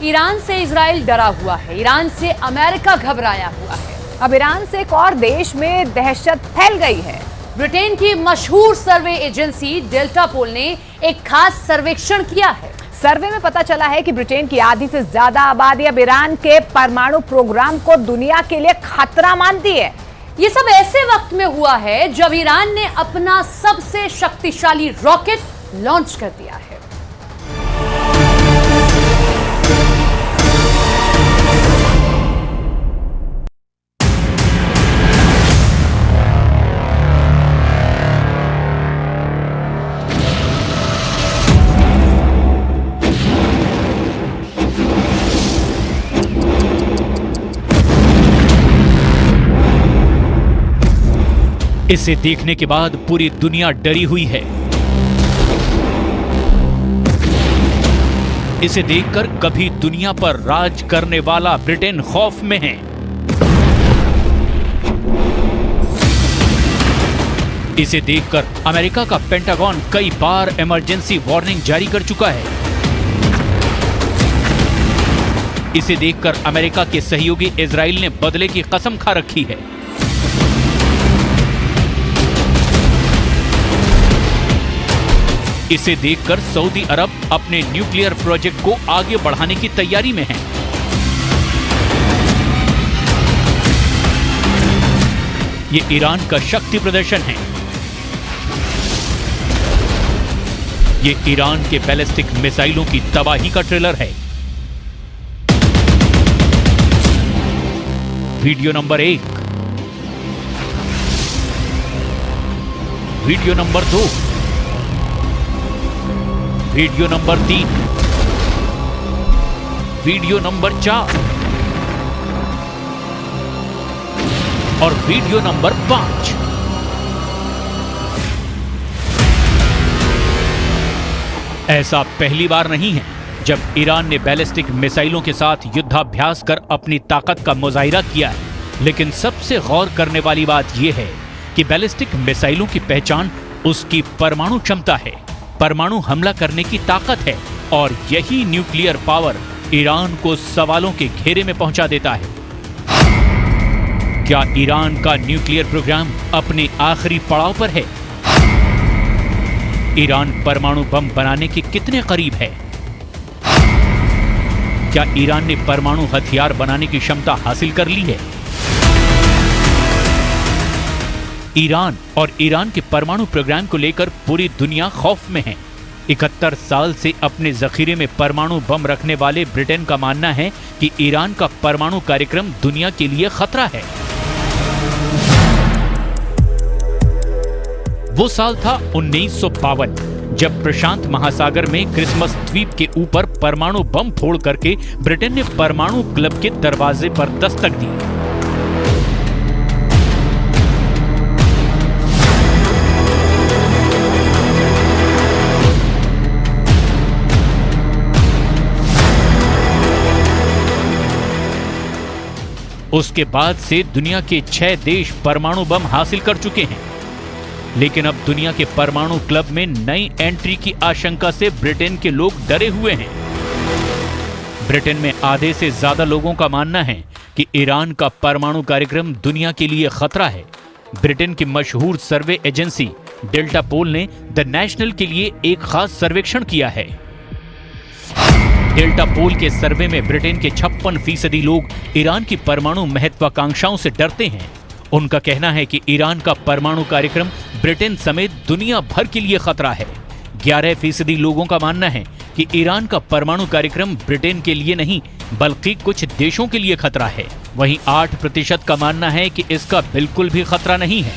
Iran से Israel डरा हुआ है, ईरान से अमेरिका घबराया हुआ है। अब ईरान से एक और देश में दहशत फैल गई है। ब्रिटेन की मशहूर सर्वे एजेंसी डेल्टा पोल ने एक खास सर्वेक्षण किया है। सर्वे में पता चला है कि ब्रिटेन की आधी से ज्यादा आबादी अब ईरान के परमाणु प्रोग्राम को दुनिया के लिए खतरा मानती है। ये सब ऐसे वक्त में हुआ है जब ईरान ने अपना सबसे शक्तिशाली रॉकेट लॉन्च कर दिया है। इसे देखने के बाद पूरी दुनिया डरी हुई है। इसे देखकर कभी दुनिया पर राज करने वाला ब्रिटेन खौफ में है। इसे देखकर अमेरिका का पेंटागन कई बार इमरजेंसी वार्निंग जारी कर चुका है। इसे देखकर अमेरिका के सहयोगी इजराइल ने बदले की कसम खा रखी है। इसे देखकर सऊदी अरब अपने न्यूक्लियर प्रोजेक्ट को आगे बढ़ाने की तैयारी में है। ये ईरान का शक्ति प्रदर्शन है। ये ईरान के बैलिस्टिक मिसाइलों की तबाही का ट्रेलर है। Video number 1, video number 2, video number 3, video number 4 और वीडियो नंबर 5। ऐसा पहली बार नहीं है जब ईरान ने बैलिस्टिक मिसाइलों के साथ युद्धाभ्यास कर अपनी ताकत का मुजाहिरा किया है। लेकिन सबसे गौर करने वाली बात यह है कि बैलिस्टिक मिसाइलों की पहचान उसकी परमाणु क्षमता है, परमाणु हमला करने की ताकत है। और यही न्यूक्लियर पावर ईरान को सवालों के घेरे में पहुंचा देता है। क्या ईरान का न्यूक्लियर प्रोग्राम अपने आखिरी पड़ाव पर है? ईरान परमाणु बम बनाने के कितने करीब है? क्या ईरान ने परमाणु हथियार बनाने की क्षमता हासिल कर ली है? ईरान और ईरान के परमाणु प्रोग्राम को लेकर पूरी दुनिया खौफ में है। 71 साल से अपने जखीरे में परमाणु बम रखने वाले ब्रिटेन का मानना है कि ईरान का परमाणु कार्यक्रम दुनिया के लिए खतरा है। वो साल था 1952 जब प्रशांत महासागर में क्रिसमस द्वीप के ऊपर परमाणु बम फोड़ करके ब्रिटेन ने परमाणु क्लब के दरवाजे पर दस्तक दी। उसके बाद से दुनिया के 6 देश परमाणु बम हासिल कर चुके हैं। लेकिन अब दुनिया के परमाणु क्लब में नई एंट्री की आशंका से ब्रिटेन के लोग डरे हुए हैं। ब्रिटेन में आधे से ज्यादा लोगों का मानना है कि ईरान का परमाणु कार्यक्रम दुनिया के लिए खतरा है। ब्रिटेन की मशहूर सर्वे एजेंसी डेल्टा पोल ने द नेशनल के लिए एक खास सर्वेक्षण किया है। डेल्टा पोल के सर्वे में ब्रिटेन के 56% लोग ईरान की परमाणु महत्वाकांक्षाओं से डरते हैं। उनका कहना है कि ईरान का परमाणु कार्यक्रम ब्रिटेन समेत दुनिया भर के लिए खतरा है। 11% लोगों का मानना है कि ईरान का परमाणु कार्यक्रम ब्रिटेन के लिए नहीं बल्कि कुछ देशों के लिए खतरा है। वहीं 8% का मानना है कि इसका बिल्कुल भी खतरा नहीं है।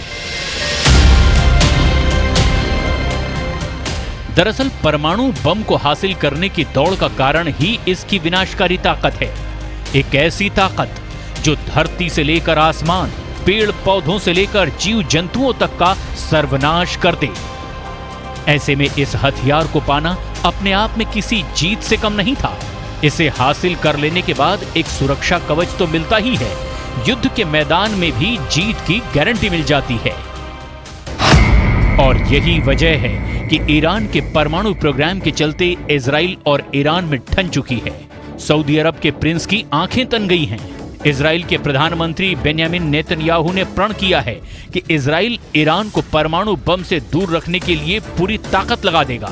दरअसल परमाणु बम को हासिल करने की दौड़ का कारण ही इसकी विनाशकारी ताकत है। एक ऐसी ताकत जो धरती से लेकर आसमान, पेड़ पौधों से लेकर जीव जंतुओं तक का सर्वनाश कर दे। ऐसे में इस हथियार को पाना अपने आप में किसी जीत से कम नहीं था। इसे हासिल कर लेने के बाद एक सुरक्षा कवच तो मिलता ही है, युद्ध के मैदान में भी जीत की गारंटी मिल जाती है। और यही वजह है कि ईरान के परमाणु प्रोग्राम के चलते इजराइल और ईरान में ठन चुकी है। सऊदी अरब के प्रिंस की आंखें तन गई हैं। इजराइल के प्रधानमंत्री बेंयामिन नेतन्याहू ने प्रण किया है कि इजराइल ईरान को परमाणु बम से दूर रखने के लिए पूरी ताकत लगा देगा।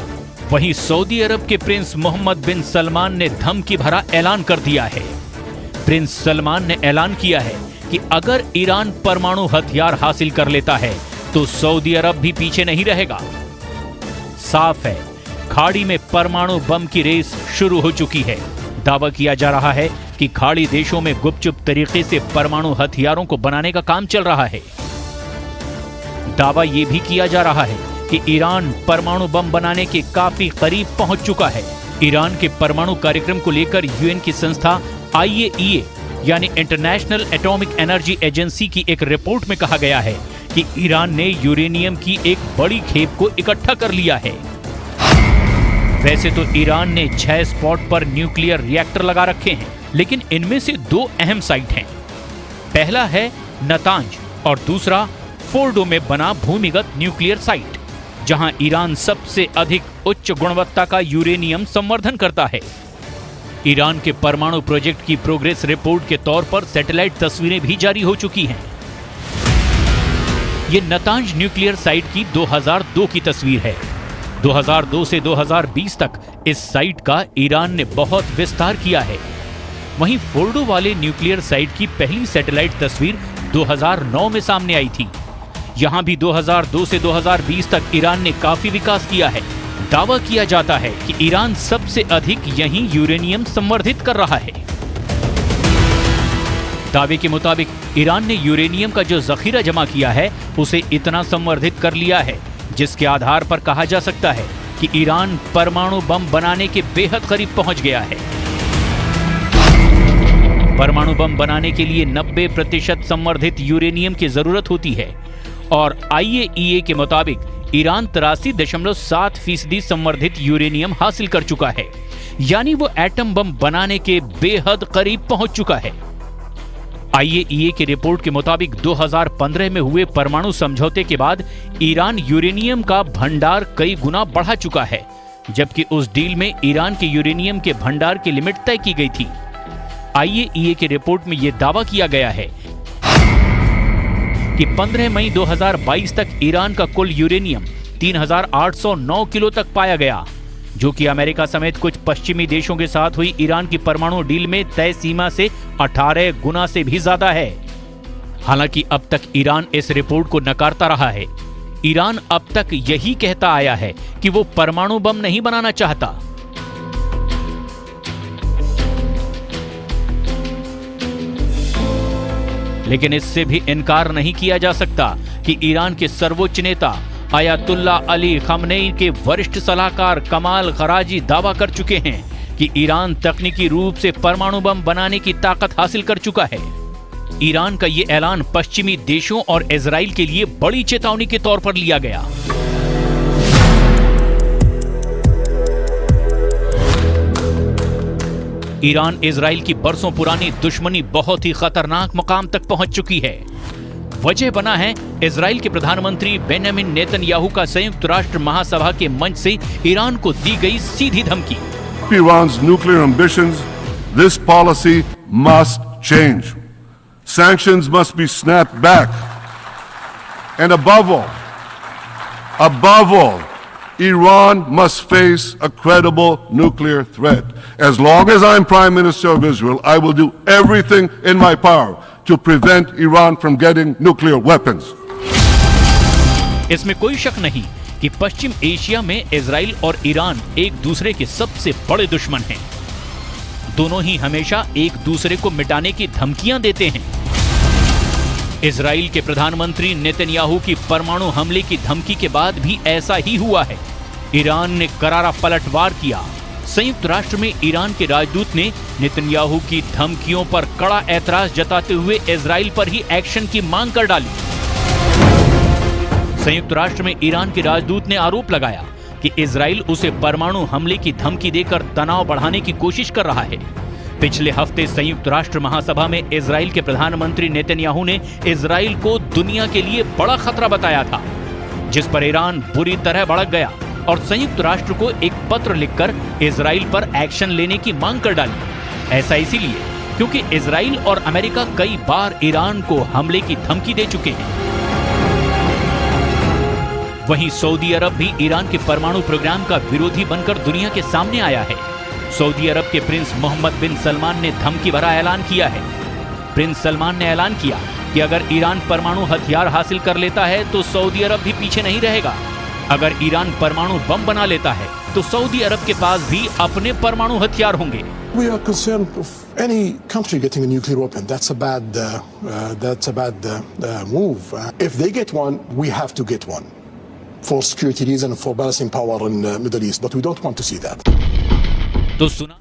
वहीं सऊदी अरब के प्रिंस मोहम्मद बिन सलमान ने धमकी भरा ऐलान कर दिया है। प्रिंस सलमान ने ऐलान किया है कि अगर ईरान परमाणु हथियार हासिल कर लेता है तो सऊदी अरब भी पीछे नहीं रहेगा। साफ है, खाड़ी में परमाणु बम की रेस शुरू हो चुकी है। दावा किया जा रहा है कि खाड़ी देशों में गुपचुप तरीके से परमाणु हथियारों को बनाने का काम चल रहा है। दावा यह भी किया जा रहा है कि ईरान परमाणु बम बनाने के काफी करीब पहुंच चुका है। ईरान के परमाणु कार्यक्रम को लेकर यूएन की संस्था IAEA यानी इंटरनेशनल एटॉमिक एनर्जी एजेंसी की एक रिपोर्ट में कहा गया है कि ईरान ने यूरेनियम की एक बड़ी खेप को इकट्ठा कर लिया है। वैसे तो ईरान ने 6 स्पॉट पर न्यूक्लियर रिएक्टर लगा रखे हैं, लेकिन इनमें से 2 अहम साइट हैं। पहला है नतांज और दूसरा फोर्डो में बना भूमिगत न्यूक्लियर साइट, जहां ईरान सबसे अधिक उच्च गुणवत्ता का यूरेनियम संवर्धन करता है। ईरान के परमाणु प्रोजेक्ट की प्रोग्रेस रिपोर्ट के तौर पर सैटेलाइट तस्वीरें भी जारी हो चुकी हैं। ये नतांज न्यूक्लियर साइट की 2002 की तस्वीर है। 2002 से 2020 तक इस साइट का ईरान ने बहुत विस्तार किया है। वहीं फोर्डो वाले न्यूक्लियर साइट की पहली सैटेलाइट तस्वीर 2009 में सामने आई थी। यहां भी 2002 से 2020 तक ईरान ने काफी विकास किया है। दावा किया जाता है कि ईरान सबसे अधिक यहीं यूरेनियम संवर्धित कर रहा है। दावे के मुताबिक ईरान ने यूरेनियम का जो जखीरा जमा किया है उसे इतना संवर्धित कर लिया है जिसके आधार पर कहा जा सकता है कि ईरान परमाणु बम बनाने के बेहद करीब पहुंच गया है। परमाणु बम बनाने के लिए 90% संवर्धित यूरेनियम की जरूरत होती है और IAEA के मुताबिक ईरान 83.7% संवर्धित यूरेनियम हासिल कर चुका है, यानी वो एटम बम बनाने के बेहद करीब पहुंच चुका है। IAEA की रिपोर्ट के मुताबिक 2015 में हुए परमाणु समझौते के बाद ईरान यूरेनियम का भंडार कई गुना बढ़ा चुका है, जबकि उस डील में ईरान के यूरेनियम के भंडार की लिमिट तय की गई थी। IAEA की रिपोर्ट में यह दावा किया गया है कि 15 मई 2022 तक ईरान का कुल यूरेनियम 3809 किलो तक पाया गया, जो कि अमेरिका समेत कुछ पश्चिमी देशों के साथ हुई ईरान की परमाणु डील में तय सीमा से 18 गुना से भी ज्यादा है। हालांकि अब तक ईरान इस रिपोर्ट को नकारता रहा है। ईरान अब तक यही कहता आया है कि वो परमाणु बम नहीं बनाना चाहता। लेकिन इससे भी इनकार नहीं किया जा सकता कि ईरान के सर्वोच्च नेता आयतुल्ला अली खमनेई के वरिष्ठ सलाहकार कमाल खराजी दावा कर चुके हैं कि ईरान तकनीकी रूप से परमाणु बम बनाने की ताकत हासिल कर चुका है। ईरान का ये ऐलान पश्चिमी देशों और इजराइल के लिए बड़ी चेतावनी के तौर पर लिया गया। ईरान इजराइल की बरसों पुरानी दुश्मनी बहुत ही खतरनाक मुकाम तक पहुंच चुकी है। वजह बना है इजराइल के प्रधानमंत्री बेंयामिन नेतन्याहू का संयुक्त राष्ट्र महासभा के मंच से ईरान को दी गई सीधी धमकी। Iran's nuclear ambitions, this policy must change. Sanctions must be snapped back. And above all, Iran must face a credible nuclear threat. As long as I'm Prime Minister of Israel, I will do everything in my power to prevent Iran from getting nuclear weapons. इसमें कोई शक नहीं कि पश्चिम Asia में Israel और Iran एक दूसरे के सबसे बड़े दुश्मन हैं। दोनों ही हमेशा एक दूसरे को मिटाने की धमकियां देते हैं। इजराइल के प्रधानमंत्री नेतन्याहू की परमाणु हमले की धमकी के बाद भी ऐसा ही हुआ है। ईरान ने करारा पलटवार किया। संयुक्त राष्ट्र में ईरान के राजदूत ने नेतन्याहू की धमकियों पर कड़ा ऐतराज जताते हुए इजराइल पर ही एक्शन की मांग कर डाली। संयुक्त राष्ट्र में ईरान के राजदूत ने आरोप लगाया कि इजराइल उसे परमाणु हमले की धमकी देकर तनाव बढ़ाने की कोशिश कर रहा है। पिछले हफ्ते संयुक्त राष्ट्र महासभा में इजराइल के प्रधानमंत्री नेतन्याहू ने इजराइल को दुनिया के लिए बड़ा खतरा बताया था, जिस पर ईरान बुरी तरह भड़क गया और संयुक्त राष्ट्र को एक पत्र लिखकर इजराइल पर एक्शन लेने की मांग कर डाली। ऐसा इसीलिए क्योंकि इजराइल और अमेरिका कई बार ईरान को हमले की धमकी दे चुके हैं। वहीं सऊदी अरब भी ईरान के परमाणु प्रोग्राम का विरोधी बनकर दुनिया के सामने आया है। सऊदी अरब के प्रिंस मोहम्मद बिन सलमान ने धमकी भरा ऐलान किया है। प्रिंस सलमान ने ऐलान किया कि अगर ईरान परमाणु हथियार हासिल कर लेता है तो सऊदी अरब भी पीछे नहीं रहेगा। अगर ईरान परमाणु बम बना लेता है तो सऊदी अरब के पास भी अपने परमाणु हथियार होंगे। We are concerned of any country getting a nuclear weapon. That's a bad move. If they get one, we have to get one for security reasons, for balancing power in the Middle East. But we don't want to see that. तो सुना